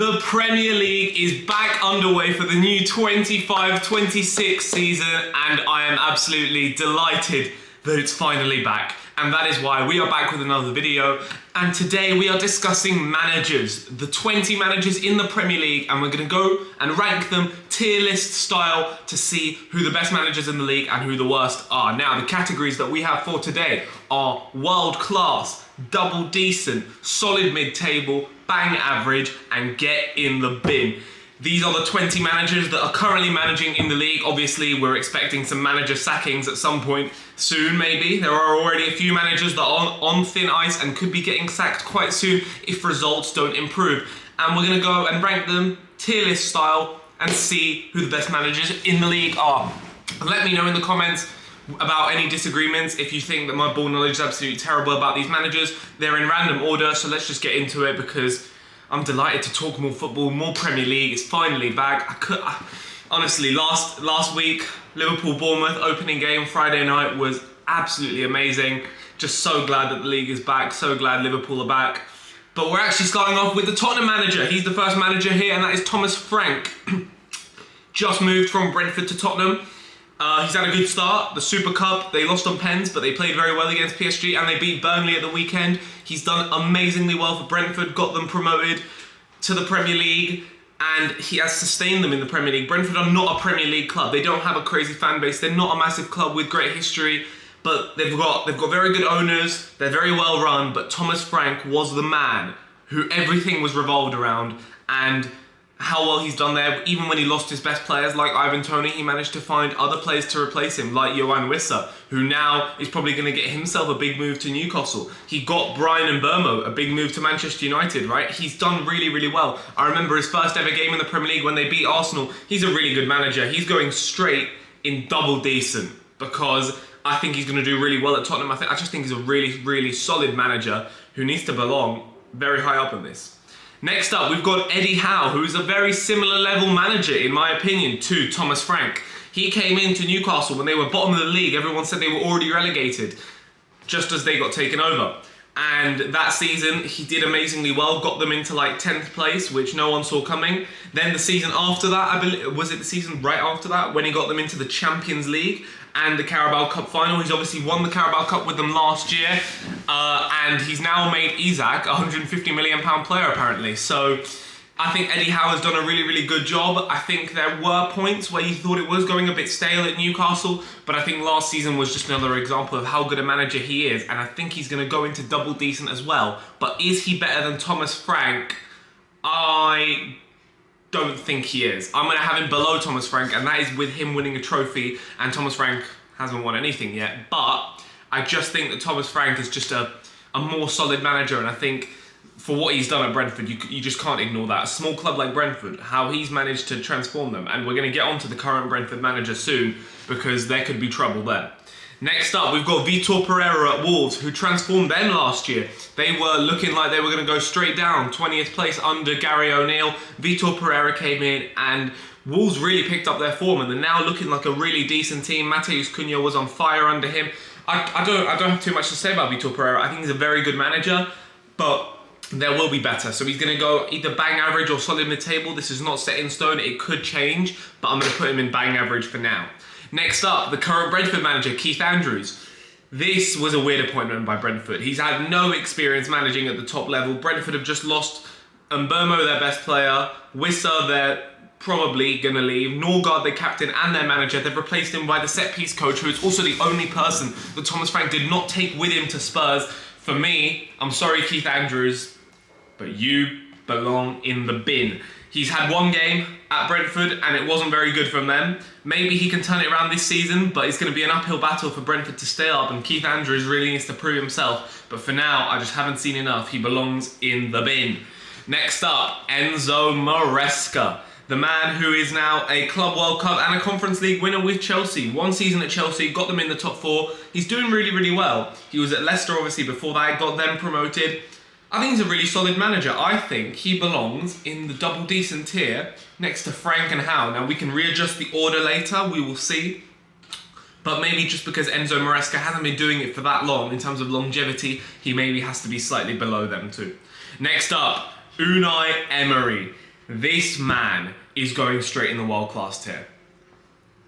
The Premier League is back underway for the new 25-26 season, and I am absolutely delighted that it's finally back. And that is why we are back with another video. And today we are discussing managers, the 20 managers in the Premier League, and we're going to go and rank them tier list style to see who the best managers in the league and who the worst are. Now, the categories that we have for today are world class, double decent, solid mid-table, bang average, and get in the bin. These are the 20 managers that are currently managing in the league. Obviously, we're expecting some manager sackings at some point soon, maybe. There are already a few managers that are on thin ice and could be getting sacked quite soon if results don't improve. And we're going to go and rank them tier list style and see who the best managers in the league are. Let me know in the comments about any disagreements. If you think that my ball knowledge is absolutely terrible about these managers, they're in random order, so let's just get into it because I'm delighted to talk more football, more Premier League. It's finally back. Honestly, last week, Liverpool-Bournemouth opening game Friday night was absolutely amazing. Just so glad that the league is back, so glad Liverpool are back. But we're actually starting off with the Tottenham manager. He's the first manager here, and that is Thomas Frank. Just moved from Brentford to Tottenham. He's had a good start. The Super Cup, they lost on pens, but they played very well against PSG, and they beat Burnley at the weekend. He's done amazingly well for Brentford, got them promoted to the Premier League, and he has sustained them in the Premier League. Brentford are not a Premier League club. They don't have a crazy fan base. They're not a massive club with great history, but they've got very good owners. They're very well run, but Thomas Frank was the man who everything was revolved around, and how well he's done there. Even when he lost his best players like Ivan Toney, he managed to find other players to replace him, like Yoane Wissa, who now is probably going to get himself a big move to Newcastle. He got Bryan Mbeumo a big move to Manchester United, right? He's done really, really well. I remember his first ever game in the Premier League when they beat Arsenal. He's a really good manager. He's going straight in double decent because I think he's going to do really well at Tottenham. I just think he's a really, really solid manager who needs to belong very high up in this. Next up, we've got Eddie Howe, who is a very similar level manager, in my opinion, to Thomas Frank. He came into Newcastle when they were bottom of the league. Everyone said they were already relegated, just as they got taken over. And that season, he did amazingly well, got them into like 10th place, which no one saw coming. Then the season after that, I believe, was it the season right after that, when he got them into the Champions League and the Carabao Cup final. He's obviously won the Carabao Cup with them last year, and he's now made Isak a £150 million player apparently. So I think Eddie Howe has done a really, really good job. I think there were points where you thought it was going a bit stale at Newcastle, but I think last season was just another example of how good a manager he is, and I think he's going to go into double decent as well. But is he better than Thomas Frank? I don't think he is. I'm going to have him below Thomas Frank, and that is with him winning a trophy, and Thomas Frank hasn't won anything yet. But I just think that Thomas Frank is just a more solid manager, and I think for what he's done at Brentford, you just can't ignore that. A small club like Brentford, how he's managed to transform them, and we're going to get onto the current Brentford manager soon, because there could be trouble there. Next up, we've got Vitor Pereira at Wolves, who transformed them last year. They were looking like they were going to go straight down, 20th place under Gary O'Neill. Vitor Pereira came in, and Wolves really picked up their form, and they're now looking like a really decent team. Matheus Cunha was on fire under him. I don't have too much to say about Vitor Pereira. I think he's a very good manager, but there will be better. So he's going to go either bang average or solid mid-table. This is not set in stone. It could change, but I'm going to put him in bang average for now. Next up, the current Brentford manager, Keith Andrews. This was a weird appointment by Brentford. He's had no experience managing at the top level. Brentford have just lost Mbeumo, their best player. Wissa, they're probably going to leave. Norgard, their captain and their manager. They've replaced him by the set-piece coach, who is also the only person that Thomas Frank did not take with him to Spurs. For me, I'm sorry, Keith Andrews, but you belong in the bin. He's had one game at Brentford and it wasn't very good from them. Maybe he can turn it around this season, but it's going to be an uphill battle for Brentford to stay up, and Keith Andrews really needs to prove himself. But for now, I just haven't seen enough. He belongs in the bin. Next up, Enzo Maresca, the man who is now a Club World Cup and a Conference League winner with Chelsea. One season at Chelsea, got them in the top four. He's doing really, really well. He was at Leicester obviously before that, got them promoted. I think he's a really solid manager. I think he belongs in the double decent tier next to Frank and Howe. Now, we can readjust the order later, we will see. But maybe just because Enzo Maresca hasn't been doing it for that long in terms of longevity, he maybe has to be slightly below them too. Next up, Unai Emery. This man is going straight in the world-class tier.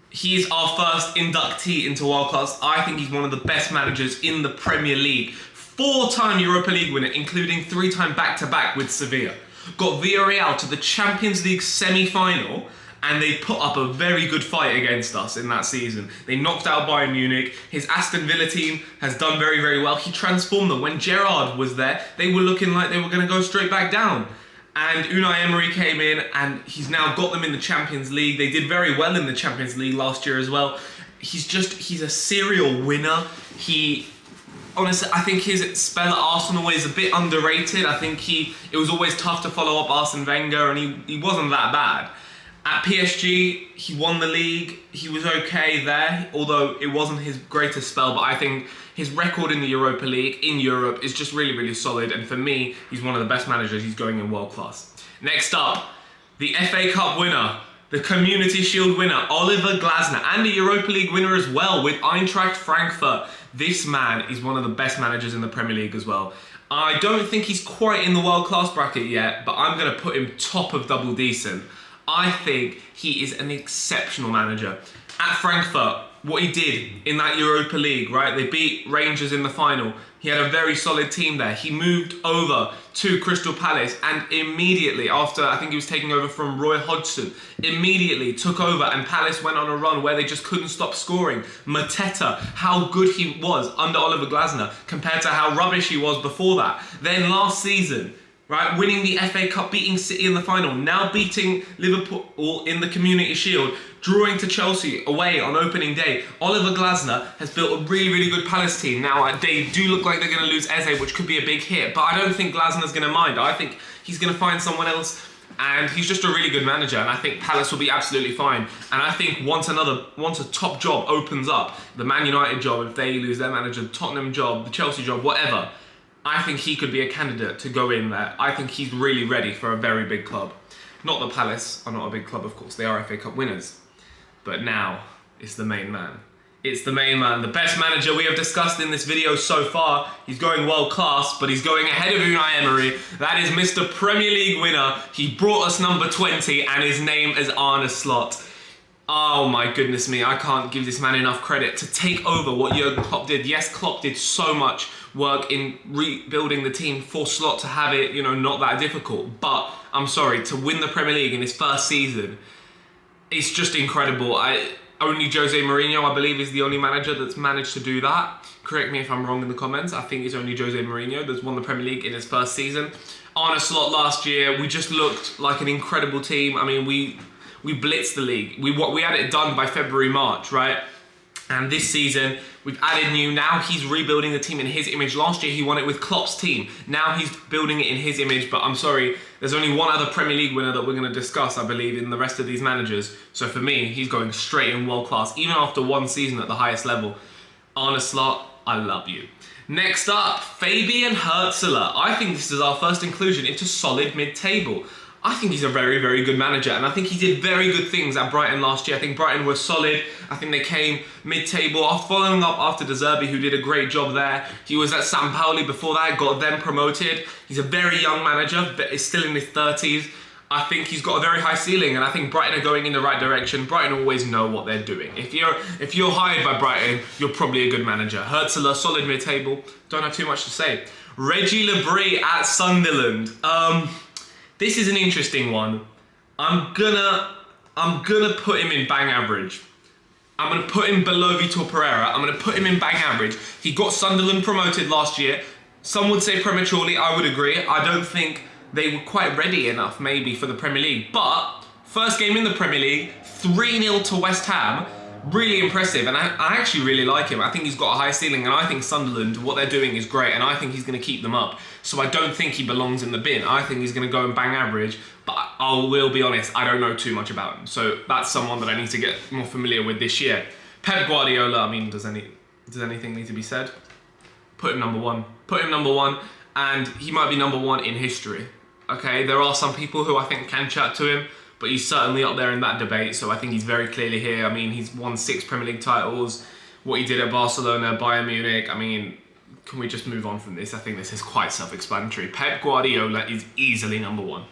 He is our first inductee into world class. I think he's one of the best managers in the Premier League. 4-time Europa League winner, including 3-time back-to-back with Sevilla. Got Villarreal to the Champions League semi-final, and they put up a very good fight against us in that season. They knocked out Bayern Munich. His Aston Villa team has done very, very well. He transformed them. When Gerrard was there, they were looking like they were going to go straight back down. And Unai Emery came in, and he's now got them in the Champions League. They did very well in the Champions League last year as well. He's a serial winner. Honestly, I think his spell at Arsenal is a bit underrated. I think it was always tough to follow up Arsene Wenger, and he wasn't that bad. At PSG, he won the league. He was okay there, although it wasn't his greatest spell. But I think his record in the Europa League, in Europe, is just really, really solid. And for me, he's one of the best managers. He's going in world class. Next up, the FA Cup winner, the Community Shield winner, Oliver Glasner, and the Europa League winner as well with Eintracht Frankfurt. This man is one of the best managers in the Premier League as well. I don't think he's quite in the world class bracket yet, but I'm going to put him top of double decent. I think he is an exceptional manager. At Frankfurt, what he did in that Europa League, right? They beat Rangers in the final. He had a very solid team there. He moved over to Crystal Palace, and immediately after, I think he was taking over from Roy Hodgson, immediately took over, and Palace went on a run where they just couldn't stop scoring. Mateta, how good he was under Oliver Glasner compared to how rubbish he was before that. Then last season, right, winning the FA Cup, beating City in the final, now beating Liverpool in the Community Shield, drawing to Chelsea away on opening day. Oliver Glasner has built a really, really good Palace team. Now, they do look like they're going to lose Eze, which could be a big hit, but I don't think Glasner's going to mind. I think he's going to find someone else, and he's just a really good manager, and I think Palace will be absolutely fine. And I think once a top job opens up, the Man United job, if they lose their manager, the Tottenham job, the Chelsea job, whatever, I think he could be a candidate to go in there. I think he's really ready for a very big club. Not that Palace are not a big club, of course. They are FA Cup winners. But now, it's the main man. It's the main man, the best manager we have discussed in this video so far. He's going world class, but he's going ahead of Unai Emery. That is Mr. Premier League winner. He brought us number 20, and his name is Arne Slot. Oh my goodness me, I can't give this man enough credit to take over what Jurgen Klopp did. Yes, Klopp did so much work in rebuilding the team for Slot to have it, not that difficult. But I'm sorry, to win the Premier League in his first season, it's just incredible. Only Jose Mourinho, I believe, is the only manager that's managed to do that. Correct me if I'm wrong in the comments. I think it's only Jose Mourinho that's won the Premier League in his first season. Arne Slot last year, we just looked like an incredible team. I mean, we blitzed the league. We had it done by February, March, right? And this season, we've added new. Now he's rebuilding the team in his image. Last year, he won it with Klopp's team. Now he's building it in his image. But I'm sorry, there's only one other Premier League winner that we're going to discuss, I believe, in the rest of these managers. So for me, he's going straight in world class, even after one season at the highest level. Arne Slot, I love you. Next up, Fabian Hürzeler. I think this is our first inclusion into solid mid-table. I think he's a very, very good manager, and I think he did very good things at Brighton last year. I think Brighton were solid. I think they came mid-table, following up after De Zerbi, who did a great job there. He was at San Pauli before that, got them promoted. He's a very young manager, but is still in his 30s. I think he's got a very high ceiling, and I think Brighton are going in the right direction. Brighton always know what they're doing. If you're hired by Brighton, you're probably a good manager. Hürzeler, solid mid-table. Don't have too much to say. Reggie Lebris at Sunderland. This is an interesting one. I'm gonna put him in bang average. I'm gonna put him below Vitor Pereira. I'm gonna put him in bang average. He got Sunderland promoted last year. Some would say prematurely. I would agree. I don't think they were quite ready enough, maybe, for the Premier League. But first game in the Premier League, 3-0 to West Ham. Really impressive, and I actually really like him. I think he's got a high ceiling, and I think Sunderland, what they're doing is great, and I think he's going to keep them up. So I don't think he belongs in the bin. I think he's going to go and bang average, but I will be honest, I don't know too much about him. So that's someone that I need to get more familiar with this year. Pep Guardiola, I mean, does anything need to be said? Put him number one. Put him number one, and he might be number one in history. Okay, there are some people who I think can chat to him, but he's certainly up there in that debate, so I think he's very clearly here. I mean, he's won 6 Premier League titles. What he did at Barcelona, Bayern Munich, I mean, can we just move on from this? I think this is quite self-explanatory. Pep Guardiola is easily number one.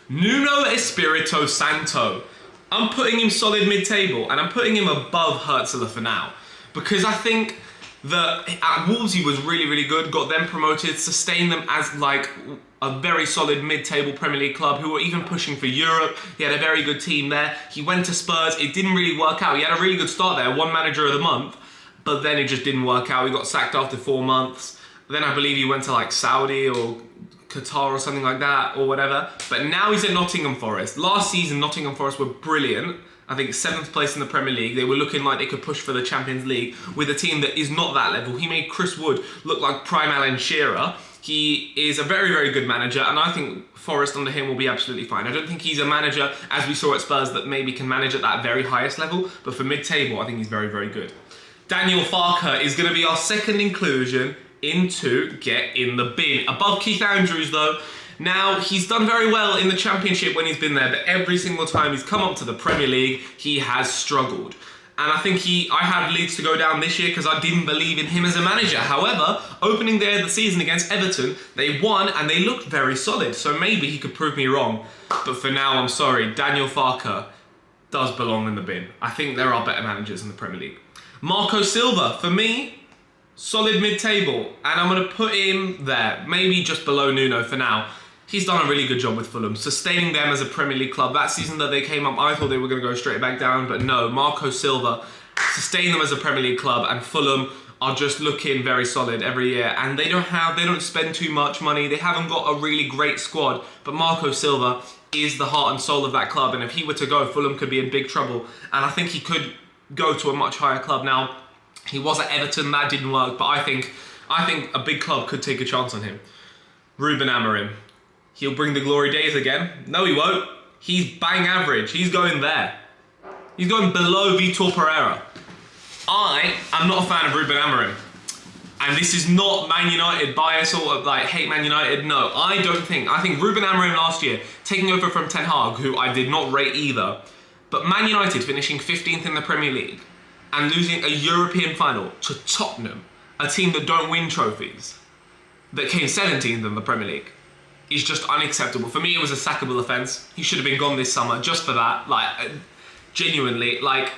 Nuno Espirito Santo. I'm putting him solid mid-table, and I'm putting him above Huertzler for now. Because I think that at Wolves he was really, really good, got them promoted, sustained them as like a very solid mid-table Premier League club who were even pushing for Europe. He had a very good team there. He went to Spurs, it didn't really work out. He had a really good start there, won Manager of the Month, but then it just didn't work out. He got sacked after 4 months. Then I believe he went to like Saudi or Qatar or something like that, or whatever. But now he's at Nottingham Forest. Last season, Nottingham Forest were brilliant. I think 7th place in the Premier League. They were looking like they could push for the Champions League with a team that is not that level. He made Chris Wood look like prime Alan Shearer. He is a very, very good manager, and I think Forest under him will be absolutely fine. I don't think he's a manager, as we saw at Spurs, that maybe can manage at that very highest level, but for mid-table, I think he's very, very good. Daniel Farke is going to be our second inclusion into Get in the Bin. Above Keith Andrews, though. Now, he's done very well in the Championship when he's been there, but every single time he's come up to the Premier League, he has struggled. And I think I had Leeds to go down this year because I didn't believe in him as a manager. However, opening day of the season against Everton, they won and they looked very solid. So maybe he could prove me wrong. But for now, I'm sorry, Daniel Farke does belong in the bin. I think there are better managers in the Premier League. Marco Silva, for me, solid mid-table, and I'm going to put him there, maybe just below Nuno for now. He's done a really good job with Fulham, sustaining them as a Premier League club. That season that they came up, I thought they were going to go straight back down, but no, Marco Silva sustained them as a Premier League club, and Fulham are just looking very solid every year, and they don't spend too much money. They haven't got a really great squad, but Marco Silva is the heart and soul of that club, and if he were to go, Fulham could be in big trouble, and I think he could go to a much higher club. Now, he was at Everton, that didn't work, but I think a big club could take a chance on him. Ruben Amorim. He'll bring the glory days again. No, he won't. He's bang average. He's going there. He's going below Vitor Pereira. I am not a fan of Ruben Amorim. And this is not Man United bias or like hate Man United. No, I think Ruben Amorim last year, taking over from Ten Hag, who I did not rate either, but Man United finishing 15th in the Premier League and losing a European final to Tottenham, a team that don't win trophies, that came 17th in the Premier League, is just unacceptable. For me, it was a sackable offence. He should have been gone this summer just for that. Like, genuinely, like,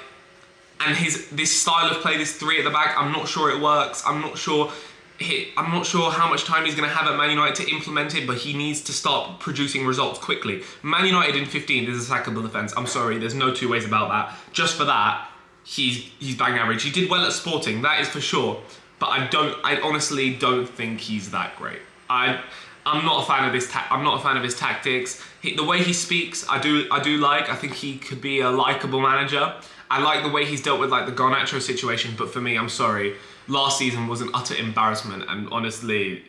and this style of play, this 3 at the back, I'm not sure it works. I'm not sure how much time he's going to have at Man United to implement it, but he needs to start producing results quickly. Man United in 15th is a sackable offence. I'm sorry, there's no two ways about that. Just for that, he's bang average. He did well at Sporting, that is for sure, but I honestly don't think he's that great. I'm not a fan of this. I'm not a fan of his tactics. The way he speaks, I do like. I think he could be a likable manager. I like the way he's dealt with like the Garnacho situation, but for me, I'm sorry, last season was an utter embarrassment, and honestly,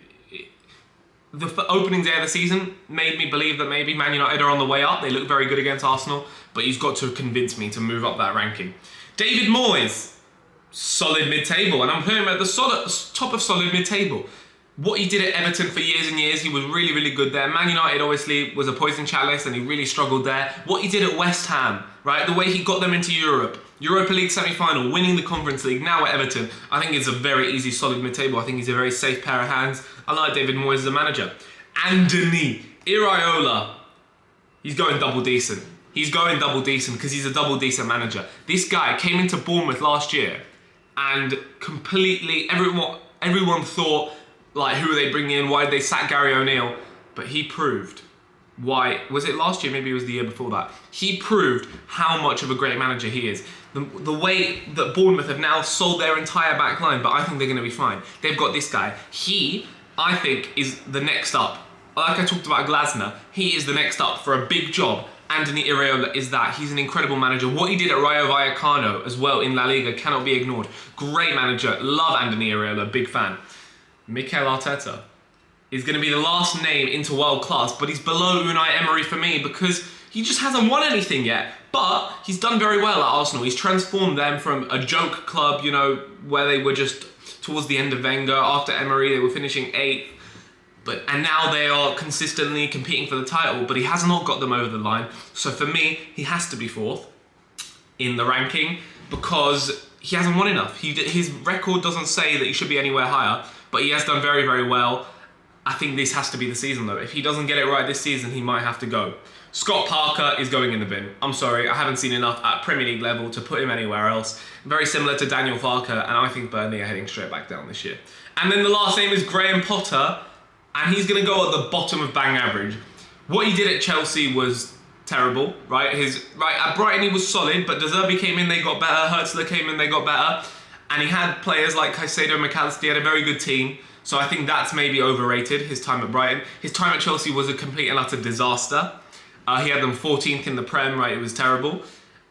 the opening day of the season made me believe that maybe Man United are on the way up. They look very good against Arsenal, but he's got to convince me to move up that ranking. David Moyes, solid mid-table, and I'm putting him at the top of solid mid-table. What he did at Everton for years and years, he was really, really good there. Man United obviously was a poison chalice and he really struggled there. What he did at West Ham, right? The way he got them into Europe, Europa League semi-final, winning the Conference League, now at Everton, I think it's a very easy, solid mid-table. I think he's a very safe pair of hands. I like David Moyes as a manager. Andoni Iraola, he's going double decent. He's going double decent because he's a double decent manager. This guy came into Bournemouth last year and completely, everyone thought, like, who are they bringing in? Why did they sack Gary O'Neill? But he proved why. Was it last year? Maybe it was the year before that. He proved how much of a great manager he is. The way that Bournemouth have now sold their entire back line, but I think they're going to be fine. They've got this guy. He, I think, is the next up. Like I talked about Glasner, he is the next up for a big job. Andoni Iraola is that. He's an incredible manager. What he did at Rayo Vallecano as well in La Liga cannot be ignored. Great manager. Love Andoni Iraola. Big fan. Mikel Arteta is going to be the last name into world class, but he's below Unai Emery for me because he just hasn't won anything yet. But he's done very well at Arsenal. He's transformed them from a joke club, you know, where they were just towards the end of Wenger. After Emery, they were finishing 8th. And now they are consistently competing for the title, but he has not got them over the line. So for me, he has to be 4th in the ranking because he hasn't won enough. His record doesn't say that he should be anywhere higher, but he has done very, very well. I think this has to be the season though. If he doesn't get it right this season, he might have to go. Scott Parker is going in the bin. I'm sorry, I haven't seen enough at Premier League level to put him anywhere else. Very similar to Daniel Farke, and I think Burnley are heading straight back down this year. And then the last name is Graham Potter, and he's going to go at the bottom of bang average. What he did at Chelsea was terrible, right? At Brighton he was solid, but De Zerbi came in, they got better. Hertzler came in, they got better. And he had players like Caicedo, McAllister, he had a very good team. So I think that's maybe overrated, his time at Brighton. His time at Chelsea was a complete and utter disaster. He had them 14th in the Prem, right? It was terrible.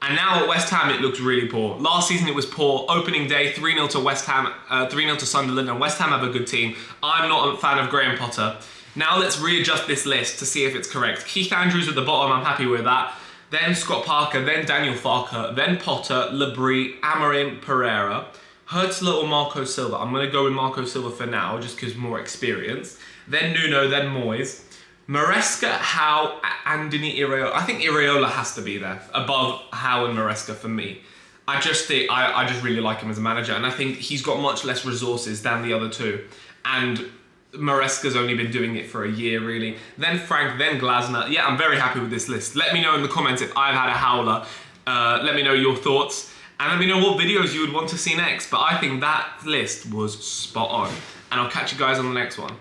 And now at West Ham, it looks really poor. Last season, it was poor. Opening day, 3-0 to West Ham, 3-0 to Sunderland, and West Ham have a good team. I'm not a fan of Graham Potter. Now let's readjust this list to see if it's correct. Keith Andrews at the bottom, I'm happy with that. Then Scott Parker, then Daniel Farke, then Potter, Labrie, Amorim, Pereira, Hertzler or Marco Silva. I'm going to go with Marco Silva for now, just because more experience. Then Nuno, then Moyes. Maresca, Howe, Andoni Iraola. I think Iraola has to be there, above Howe and Maresca for me. I just really like him as a manager, and I think he's got much less resources than the other two. And Maresca's only been doing it for a year, really. Then Frank, then Glasner. Yeah, I'm very happy with this list. Let me know in the comments if I've had a howler. Let me know your thoughts, and let me know what videos you would want to see next. But I think that list was spot on, and I'll catch you guys on the next one.